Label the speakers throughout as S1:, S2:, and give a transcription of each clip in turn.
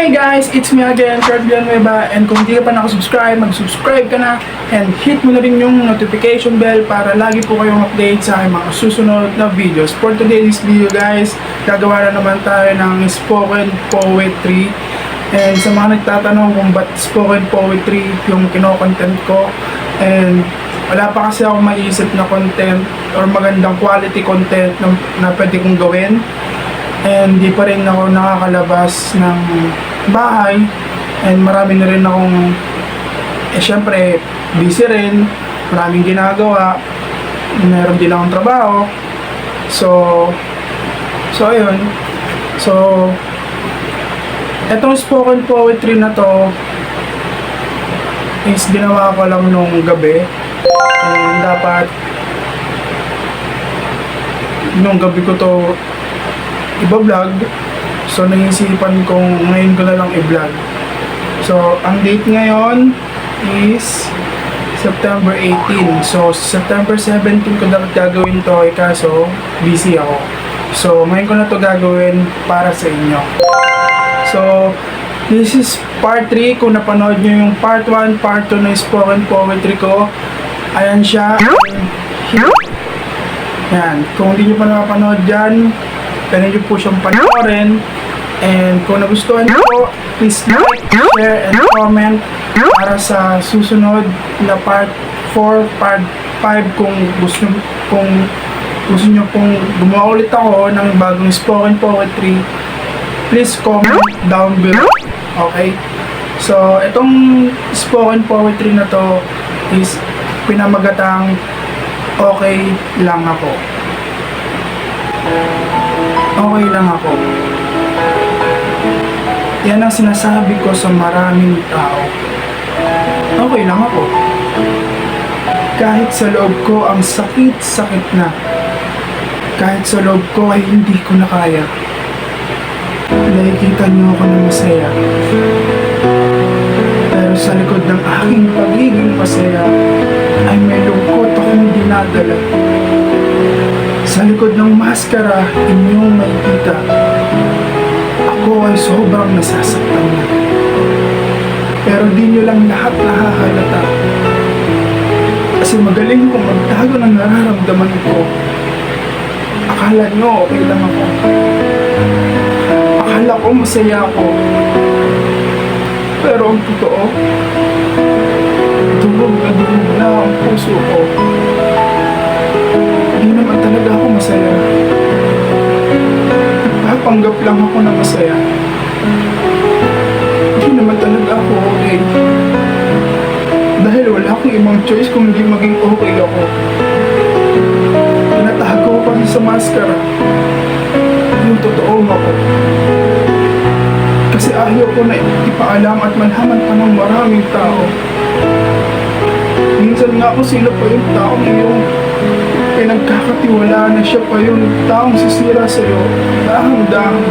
S1: Hi guys, it's me again, Kurt Villanueva, and kung hindi ka pa nakasubscribe, mag-subscribe ka na and hit mo na rin yung notification bell para lagi po kayong update sa aking mga susunod na videos. For today's video guys, gagawa na naman tayo ng spoken poetry. And sa mga nagtatanong kung ba't spoken poetry yung kino-content ko, and wala pa kasi ako maisip na content or magandang quality content na pwede kong gawin. And di pa rin ako nakakalabas ng bahay. And marami na rin akong syempre busy rin, maraming ginagawa, meron din akong trabaho. So ayun. So etong spoken poetry na to is ginawa ko lang nung gabi. And dapat nung gabi ko to iba-vlog. So, naisipan kong ngayon ko na lang i-vlog. So, ang date ngayon is September 18. So, September 17 ko dapat gagawin to, kaso busy ako. So, ngayon ko na to gagawin para sa inyo. So, this is part 3. Kung napanood nyo yung part 1, part 2 na spoken poetry ko, ayan siya. Yan. Kung hindi nyo pa nakapanood dyan, pwede nyo po siyang panoorin. And kung nagustuhan nyo po, please like, share, and comment para sa susunod na part 4, part 5 kung gusto nyo pong gumawa ulit ako ng bagong spoken poetry, please comment down below. Okay? So, itong spoken poetry na to is pinamagatang okay lang ako. Okay lang ako. Yan ang sinasabi ko sa maraming tao. Okay lang ako. Kahit sa loob ko ang sakit-sakit na. Kahit sa loob ko ay hindi ko na kaya. Nakikita niyo ako na masaya. Pero sa likod ng aking pagiging masaya ay may lungkot akong dinadala. Sa likod ng maskara, inyong makikita, ako ay sobrang nasasaktan na. Pero di nyo lang lahat nahahalata. Kasi magaling kong magtago ng nararamdaman ko. Akala nyo okay lang ako. Akala ko masaya ako. Pero ang totoo, durog na ang puso ko. Hindi naman talaga ako masaya. Nagpapanggap lang ako na masaya. Hindi naman talaga ako okay. Dahil wala akong ibang choice kung hindi maging okay ako. Tinatago ko kasi sa maskara yung totoong ako. Kasi ayaw ko na ipaalam at malaman pa ng maraming tao. Minsan nga kung sino pa yung taong iyong pinagkakatiwalaan na siya pa yung taong sisira sa'yo, dahang-dahang.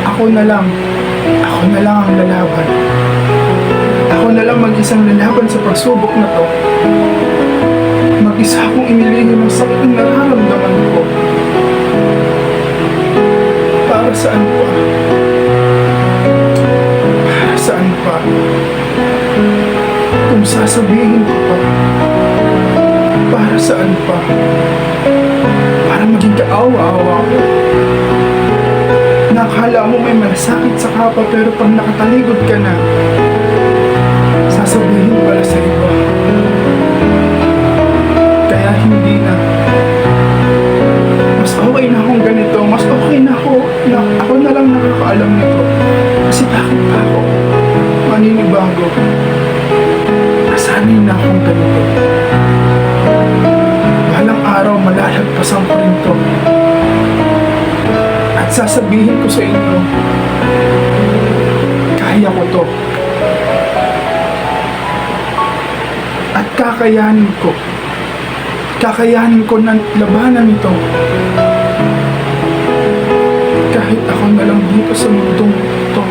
S1: Ako na lang ang lalaban. Ako na lang mag-isang lalaban sa pagsubok na to. Mag-isa akong inilihim ang sakit ng nararamdaman ko. Para saan pa? Para saan pa? Kung sasabihin ko pa, para saan pa? Para maging kaawa-awa ko. Nakala mo may malasakit sa kapa pero pag nakataligod ka na, sasabihin pala sa iba. Kaya hindi na. Mas okay na akong ganito. Mas okay na ako na ako na lang nakakaalam nito. Kasi bakit pa ako maninibago? Nasanay na akong ganito. Balang araw malalagpasan ko rin to. At sasabihin ko sa inyo, kaya ko to. At kakayanin ko. Kakayanin ko na labanan ito. Kahit ako na lang dito sa mundong ito.